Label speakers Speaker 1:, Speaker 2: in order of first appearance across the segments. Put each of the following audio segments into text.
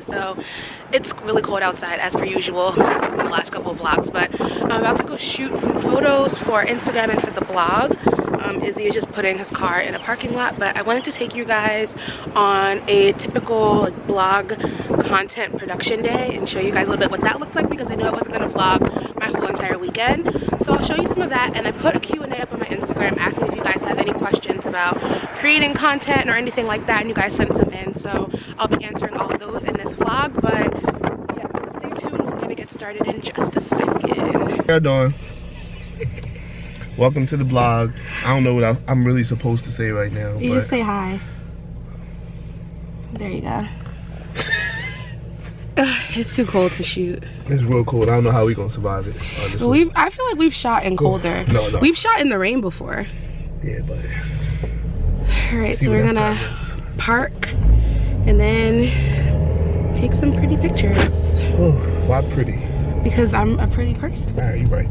Speaker 1: So it's really cold outside as per usual in the last couple of vlogs, but I'm about to go shoot some photos for Instagram and for the blog. Izzy is just putting his car in a parking lot, but I wanted to take you guys on a typical like blog content production day and show you guys a little bit what that looks like, because I know I wasn't going to vlog my whole entire weekend. So I'll show you some of that, and I put a Q&A up on my Instagram asking if you guys have any questions about creating content or anything like that, and you guys sent some in, so I'll be answering all of those in this vlog. But yeah, stay tuned. We're gonna get started in just a second.
Speaker 2: How you doing? Welcome to the blog. I don't know what I'm really supposed to say right now.
Speaker 1: You just say hi. There you go. It's too cold to shoot.
Speaker 2: It's real cold. I don't know how we gonna survive it, honestly.
Speaker 1: I feel like we've shot in colder.
Speaker 2: No.
Speaker 1: We've shot in the rain before.
Speaker 2: Yeah, but...
Speaker 1: Alright, so we're gonna park and then take some pretty pictures.
Speaker 2: Oh, why pretty?
Speaker 1: Because I'm a pretty person.
Speaker 2: Alright, you right.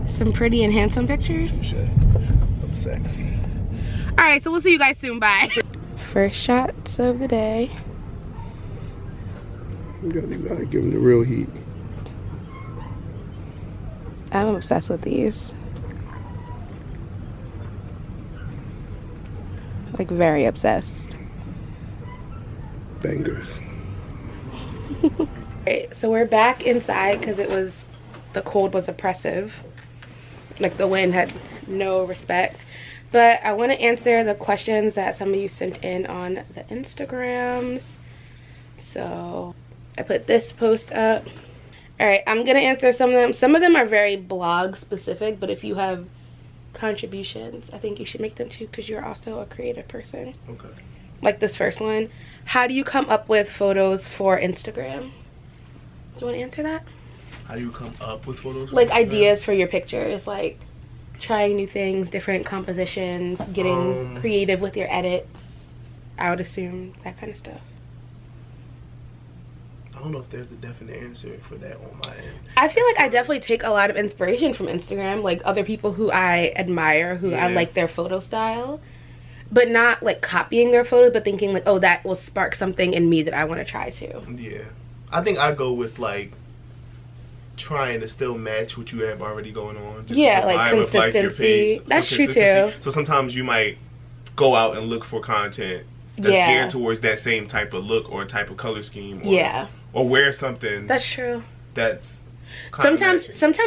Speaker 1: Some pretty and handsome pictures.
Speaker 2: Shit. I'm sexy.
Speaker 1: Alright, so we'll see you guys soon. Bye. First shots of the day.
Speaker 2: You gotta give them the real heat.
Speaker 1: I'm obsessed with these. Like, very obsessed.
Speaker 2: Bangers.
Speaker 1: Alright, so we're back inside because the cold was oppressive. Like, the wind had no respect. But I want to answer the questions that some of you sent in on the Instagrams. So I put this post up. Alright, I'm gonna answer some of them. Some of them are very blog specific, but if you have contributions, I think you should make them too, because you're also a creative person.
Speaker 2: Okay.
Speaker 1: Like this first one. How do you come up with photos for Instagram? Do you want to answer that?
Speaker 2: How do you come up with photos?
Speaker 1: Like ideas for your pictures, like trying new things, different compositions, getting creative with your edits, I would assume, that kind of stuff.
Speaker 2: I don't know if there's a definite answer for that on my end.
Speaker 1: I feel like I definitely take a lot of inspiration from Instagram, like other people who I admire, who I like their photo style, but not like copying their photos, but thinking like, oh, that will spark something in me that I want to try too.
Speaker 2: Yeah, I think I go with like trying to still match what you have already going on. Just
Speaker 1: yeah, like consistency. That's true too.
Speaker 2: So sometimes you might go out and look for content that's geared towards that same type of look or type of color scheme. Or, or wear something. That's true. That's sometimes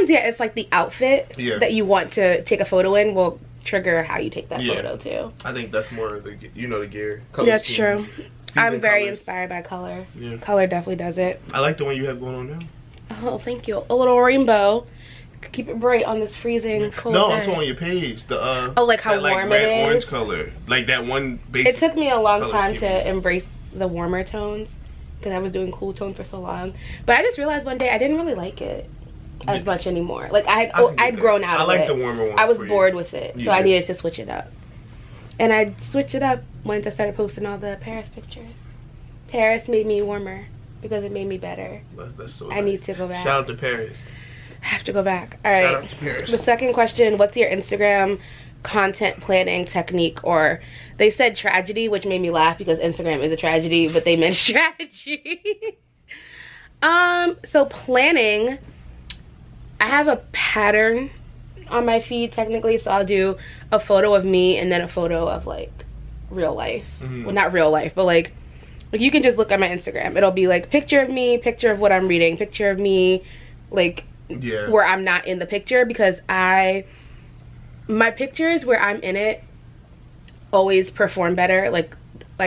Speaker 2: yeah, it's like the outfit that you want to take a photo in will trigger how you take that photo too. I think that's more of the the gear.
Speaker 1: That's true. I'm very inspired by color. Yeah. Color definitely does it.
Speaker 2: I like the one you have going on now.
Speaker 1: Oh, thank you. A little rainbow. Keep it bright on this freezing cold day.
Speaker 2: I'm talking on your page. The
Speaker 1: oh, like how warm it is.
Speaker 2: Orange color, like that one. Basic
Speaker 1: it took me a long time to embrace the warmer tones because I was doing cool tones for so long. But I just realized one day I didn't really like it as much anymore. Like I'd grown out of it. I like the warmer one. I was bored with it, so I needed to switch it up. And I switched it up once I started posting all the Paris pictures. Paris made me warmer because it made me better. That's so nice. I need to go back.
Speaker 2: Shout out to Paris.
Speaker 1: I have to go back. All right.
Speaker 2: Shout out to Paris.
Speaker 1: The second question, what's your Instagram content planning technique? Or they said tragedy, which made me laugh because Instagram is a tragedy, but they meant strategy. So planning, I have a pattern on my feed technically, so I'll do a photo of me and then a photo of like real life. Well, not real life, but like you can just look at my Instagram. It'll be like picture of me, picture of what I'm reading, picture of me, like where I'm not in the picture, because my pictures where I'm in it always perform better. Like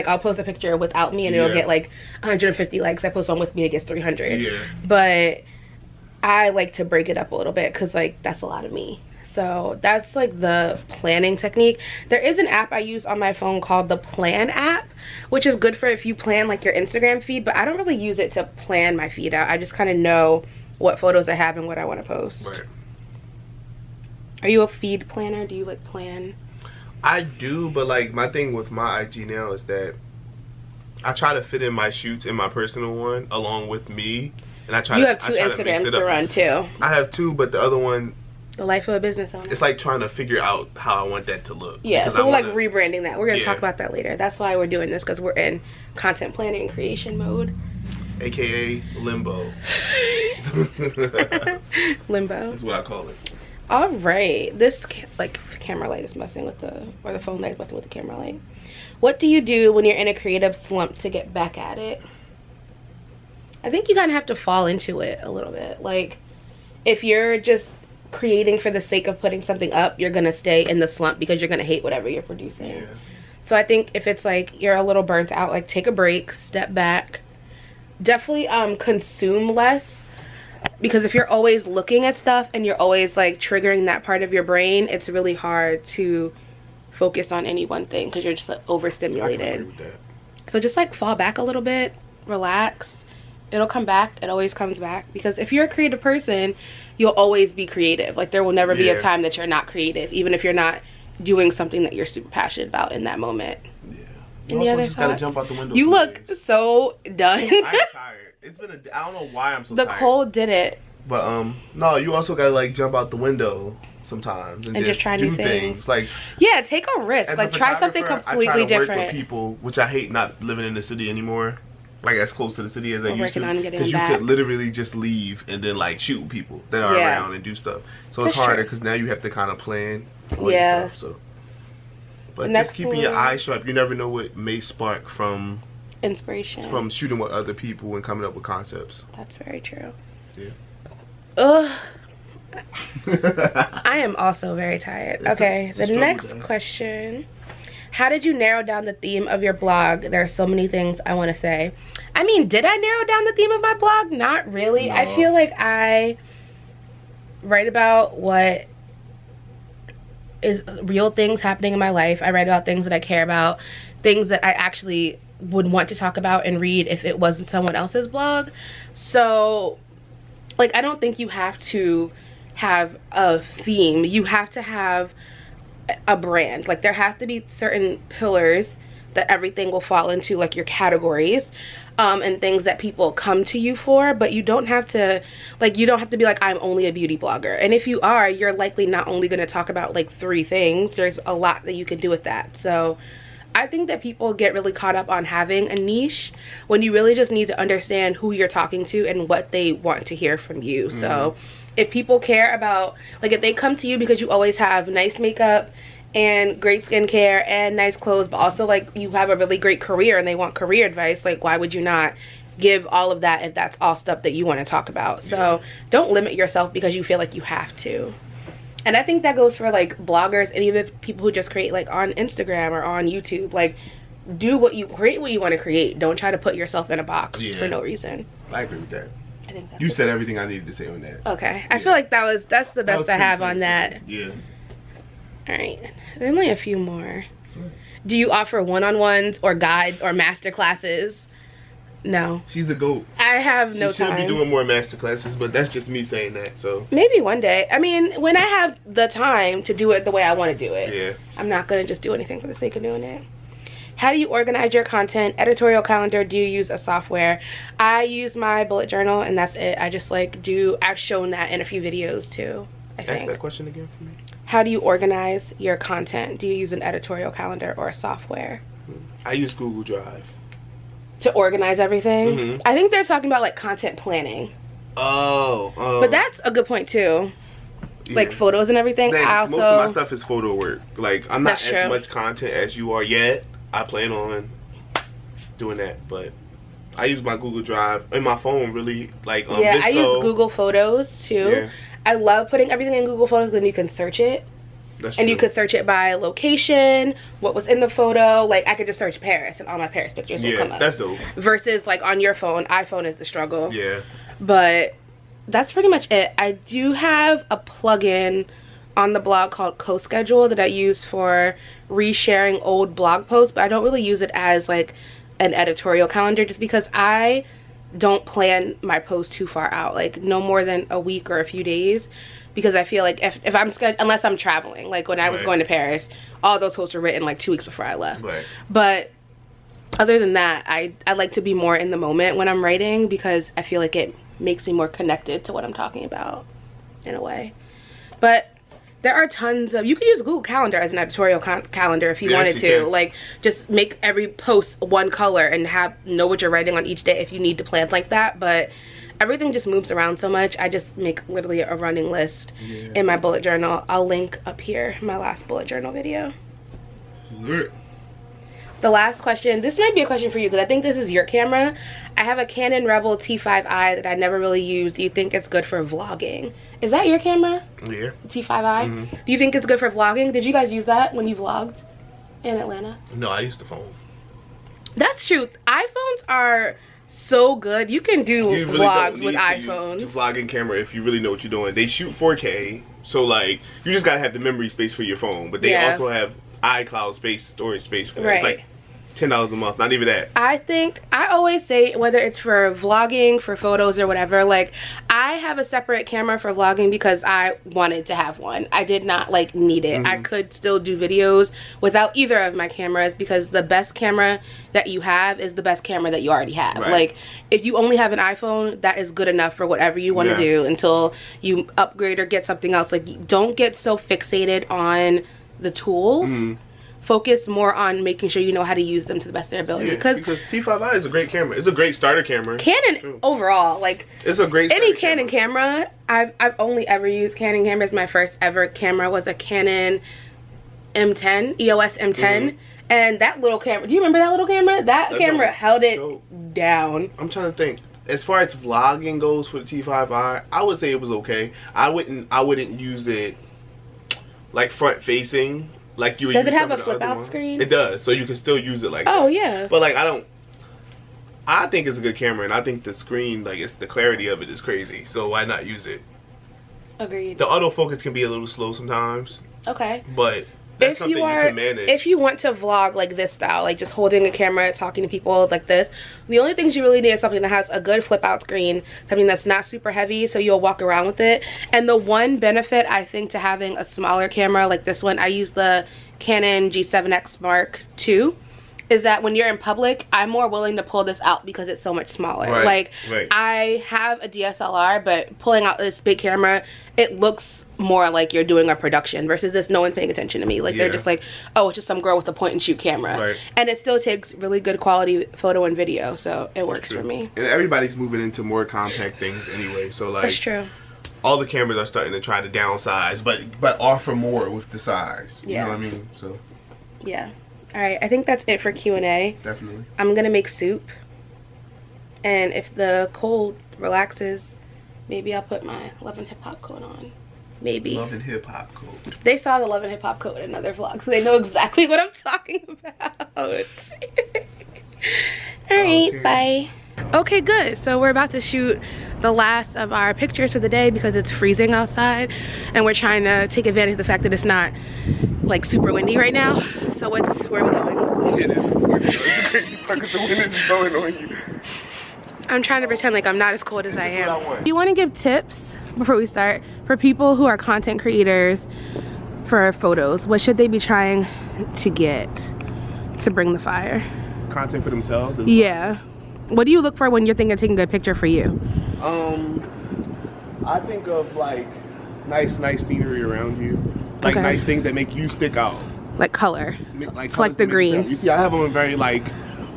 Speaker 1: I'll post a picture without me and it'll get like 150 likes. I post one with me, it gets 300. But I like to break it up a little bit because like that's a lot of me. So that's like the planning technique. There is an app I use on my phone called the Plan app, which is good for if you plan like your Instagram feed, but I don't really use it to plan my feed out. I just kind of know what photos I have and what I want to post. Right. Are you a feed planner? Do you like plan?
Speaker 2: I do, but like my thing with my IG now is that I try to fit in my shoots in my personal one along with me, and I try. You have two Instagrams to run too. I have two, but the other one,
Speaker 1: the life of a business owner,
Speaker 2: it's like trying to figure out how I want that to look.
Speaker 1: Yeah, so we're like rebranding that. We're gonna talk about that later. That's why we're doing this, because we're in content planning and creation mode.
Speaker 2: aka limbo.
Speaker 1: Limbo.
Speaker 2: That's what I call it.
Speaker 1: All right, this like camera light is messing with the phone light is messing with the camera light. What do you do when you're in a creative slump to get back at it? I think you kind of have to fall into it a little bit. Like, if you're just creating for the sake of putting something up, you're gonna stay in the slump because you're gonna hate whatever you're producing. Yeah. So I think if it's like you're a little burnt out, like take a break, step back. Definitely consume less, because if you're always looking at stuff and you're always like triggering that part of your brain, it's really hard to focus on any one thing because you're just like overstimulated. I can agree with that. So just like fall back a little bit, relax. It'll come back. It always comes back, because if you're a creative person, you'll always be creative. Like, there will never be a time that you're not creative, even if you're not doing something that you're super passionate about in that moment. Yeah.
Speaker 2: You also just gotta jump out the window.
Speaker 1: You look so done.
Speaker 2: I'm tired. It's been I don't know why I'm so tired.
Speaker 1: The cold did it.
Speaker 2: But no, you also gotta like jump out the window sometimes and just try new things. Like,
Speaker 1: yeah, take a risk. Like, try something completely different. I try to work with
Speaker 2: people, which I hate not living in the city anymore. Like, as close to the city as I used to, because you could literally just leave and then like shoot people that are around and do stuff. So it's harder because now you have to kind of plan all your stuff. So, but just keeping your eyes sharp. You never know what may spark from
Speaker 1: inspiration
Speaker 2: from shooting with other people and coming up with concepts.
Speaker 1: That's very true.
Speaker 2: Yeah.
Speaker 1: Ugh. I am also very tired. Okay, the next question. How did you narrow down the theme of your blog? There are so many things I want to say. I mean, did I narrow down the theme of my blog? Not really. No. I feel like I write about what is real things happening in my life. I write about things that I care about, things that I actually would want to talk about and read if it wasn't someone else's blog. So, like, I don't think you have to have a theme. You have to have a brand. Like, there have to be certain pillars that everything will fall into, like your categories, and things that people come to you for. But you don't have to, like, you don't have to be like, I'm only a beauty blogger. And if you are, you're likely not only going to talk about like 3 things. There's a lot that you can do with that. So I think that people get really caught up on having a niche when you really just need to understand who you're talking to and what they want to hear from you. Mm-hmm. So if people care about, like, if they come to you because you always have nice makeup and great skincare and nice clothes, but also like you have a really great career and they want career advice, like, why would you not give all of that if that's all stuff that you want to talk about? So don't limit yourself because you feel like you have to. And I think that goes for like bloggers and even people who just create like on Instagram or on YouTube. Like, create what you want to create. Don't try to put yourself in a box for no reason.
Speaker 2: I agree with that. I think you said everything I needed to say on that.
Speaker 1: Okay. I feel like that's the best I have on that.
Speaker 2: Yeah.
Speaker 1: All right. There's only a few more. Do you offer one-on-ones or guides or master classes? No.
Speaker 2: She's the GOAT.
Speaker 1: I have no time.
Speaker 2: She should be doing more master classes, but that's just me saying that, so.
Speaker 1: Maybe one day. I mean, when I have the time to do it the way I want to do it.
Speaker 2: Yeah.
Speaker 1: I'm not going to just do anything for the sake of doing it. How do you organize your content? Editorial calendar? Do you use a software? I use my bullet journal and that's it. I just like I've shown that in a few videos too, I think.
Speaker 2: Ask that question again for me.
Speaker 1: How do you organize your content? Do you use an editorial calendar or a software?
Speaker 2: I use Google Drive.
Speaker 1: To organize everything? Mm-hmm. I think they're talking about like content planning.
Speaker 2: Oh.
Speaker 1: But that's a good point too. Yeah. Like photos and everything.
Speaker 2: Most of my stuff is photo work. Like, I'm not as much content as you are yet. I plan on doing that, but I use my Google Drive and my phone really, like,
Speaker 1: yeah, Visco. I use Google Photos too. Yeah. I love putting everything in Google Photos because then you can search it.
Speaker 2: That's
Speaker 1: and
Speaker 2: true.
Speaker 1: You could search it by location, what was in the photo. Like, I could just search Paris and all my Paris pictures will come up.
Speaker 2: That's dope. Versus
Speaker 1: like on your phone, iPhone is the struggle.
Speaker 2: Yeah.
Speaker 1: But that's pretty much it. I do have a plugin on the blog called CoSchedule that I use for resharing old blog posts, but I don't really use it as like an editorial calendar just because I don't plan my posts too far out, like no more than a week or a few days, because I feel like if I'm unless I'm traveling, like when I was going to Paris, all those posts were written like 2 weeks before I left. But other than that, I like to be more in the moment when I'm writing because I feel like it makes me more connected to what I'm talking about in a way. But there are tons of, you could use Google Calendar as an editorial calendar if you wanted to. Like, just make every post one color and know what you're writing on each day if you need to plan like that. But everything just moves around so much. I just make literally a running list in my bullet journal. I'll link up here my last bullet journal video. The last question, this might be a question for you because I think this is your camera. I have a Canon Rebel T5i that I never really use. Do you think it's good for vlogging? Is that your camera?
Speaker 2: Yeah.
Speaker 1: T5i? Do you think it's good for vlogging? Did you guys use that when you vlogged in Atlanta?
Speaker 2: No, I used the phone.
Speaker 1: That's true. iPhones are so good. You can do vlogs with iPhones.
Speaker 2: Use the vlogging camera if you really know what you're doing. They shoot 4K, so like you just gotta have the memory space for your phone. But they also have iCloud space, storage space for that. It's like $10 a month, not even that.
Speaker 1: I always say, whether it's for vlogging, for photos or whatever, like I have a separate camera for vlogging because I wanted to have one. I did not like need it. I could still do videos without either of my cameras because the best camera that you have is the best camera that you already have. Like if you only have an iPhone, that is good enough for whatever you want to do until you upgrade or get something else. Like, don't get so fixated on the tools. Focus more on making sure you know how to use them to the best of their ability. Because
Speaker 2: T5i is a great camera. It's a great starter camera.
Speaker 1: Canon overall, like,
Speaker 2: it's a great
Speaker 1: any Canon camera. I've only ever used Canon cameras. My first ever camera was a Canon M10, EOS M10. And that little camera, do you remember that little camera? That camera held it down.
Speaker 2: I'm trying to think. As far as vlogging goes for the T5i, I would say it was okay. I wouldn't use it like front facing. Like you would.
Speaker 1: Does it have a flip out screen?
Speaker 2: It does, so you can still use it like that.
Speaker 1: Oh yeah.
Speaker 2: But like I think it's a good camera, and I think the screen, like, it's the clarity of it is crazy. So why not use it?
Speaker 1: Agreed.
Speaker 2: The autofocus can be a little slow sometimes.
Speaker 1: Okay.
Speaker 2: But that's something you can manage.
Speaker 1: If you want to vlog like this style, like just holding a camera, talking to people like this, the only things you really need is something that has a good flip out screen, something that's not super heavy so you'll walk around with it. And the one benefit I think to having a smaller camera like this one, I use the Canon G7X Mark II, is that when you're in public, I'm more willing to pull this out because it's so much smaller. I have a DSLR, but pulling out this big camera, it looks more like you're doing a production versus this no one's paying attention to me. Like they're just like, oh, it's just some girl with a point and shoot camera. And it still takes really good quality photo and video, so it works for me.
Speaker 2: And everybody's moving into more compact things anyway, so like
Speaker 1: that's true.
Speaker 2: All the cameras are starting to try to downsize, but offer more with the size. You know what I mean? So
Speaker 1: yeah. All right, I think that's it for Q&A.
Speaker 2: Definitely.
Speaker 1: I'm gonna make soup, and if the cold relaxes, maybe I'll put my Love and Hip Hop coat on. Maybe.
Speaker 2: Love and Hip Hop coat.
Speaker 1: They saw the Love and Hip Hop coat in another vlog, so they know exactly what I'm talking about. All right, bye. Okay, good. So we're about to shoot the last of our pictures for the day because it's freezing outside, and we're trying to take advantage of the fact that it's not like super windy right now. So where are we going?
Speaker 2: It is windy. It's crazy because the wind is blowing on you.
Speaker 1: I'm trying to pretend like I'm not as cold as I am. Do you want to give tips before we start for people who are content creators for photos? What should they be trying to get to bring the fire?
Speaker 2: Content for themselves?
Speaker 1: Yeah. What do you look for when you're thinking of taking a good picture for you?
Speaker 2: I think of like nice scenery around you. Like nice things that make you stick out.
Speaker 1: Like color. Like select the green.
Speaker 2: You see, I have on very like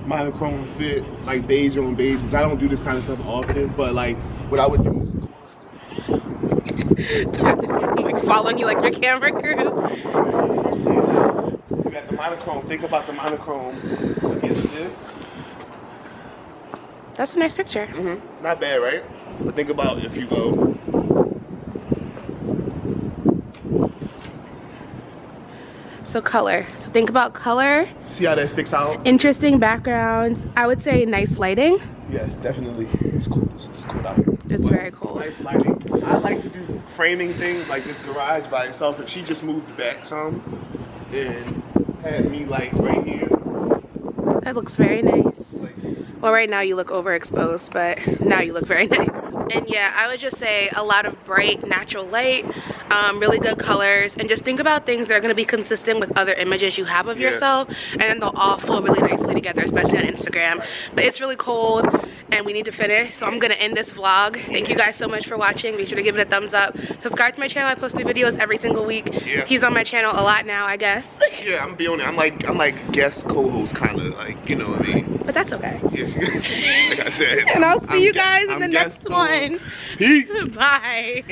Speaker 2: monochrome fit, like beige on beige, which I don't do this kind of stuff often, but like what I would do is
Speaker 1: like following you like your camera crew.
Speaker 2: You got the monochrome. Think about the monochrome against this.
Speaker 1: That's a nice picture.
Speaker 2: Not bad, right? But think about if you go.
Speaker 1: So color. So think about color.
Speaker 2: See how that sticks out?
Speaker 1: Interesting backgrounds. I would say nice lighting.
Speaker 2: Yes, definitely. It's cool. It's cool out here.
Speaker 1: It's very cool.
Speaker 2: Nice lighting. I like to do framing things like this garage by itself. If she just moved back some and had me like right here.
Speaker 1: That looks very nice. Well, right now you look overexposed, but now you look very nice. And yeah, I would just say a lot of bright natural light, really good colors, and just think about things that are going to be consistent with other images you have of yourself, and then they'll all flow really nicely together, especially on Instagram. But it's really cold and we need to finish, so I'm gonna end this vlog. Thank you guys so much for watching. Be sure to give it a thumbs up, subscribe to my channel. I post new videos every single week. He's on my channel a lot now, I guess.
Speaker 2: Yeah, I'm be on it. I'm like guest co-host, kind of, like, you know what I mean.
Speaker 1: But that's okay.
Speaker 2: Yes. Like I said.
Speaker 1: And I'll see you guys in the next one.
Speaker 2: Peace.
Speaker 1: Bye.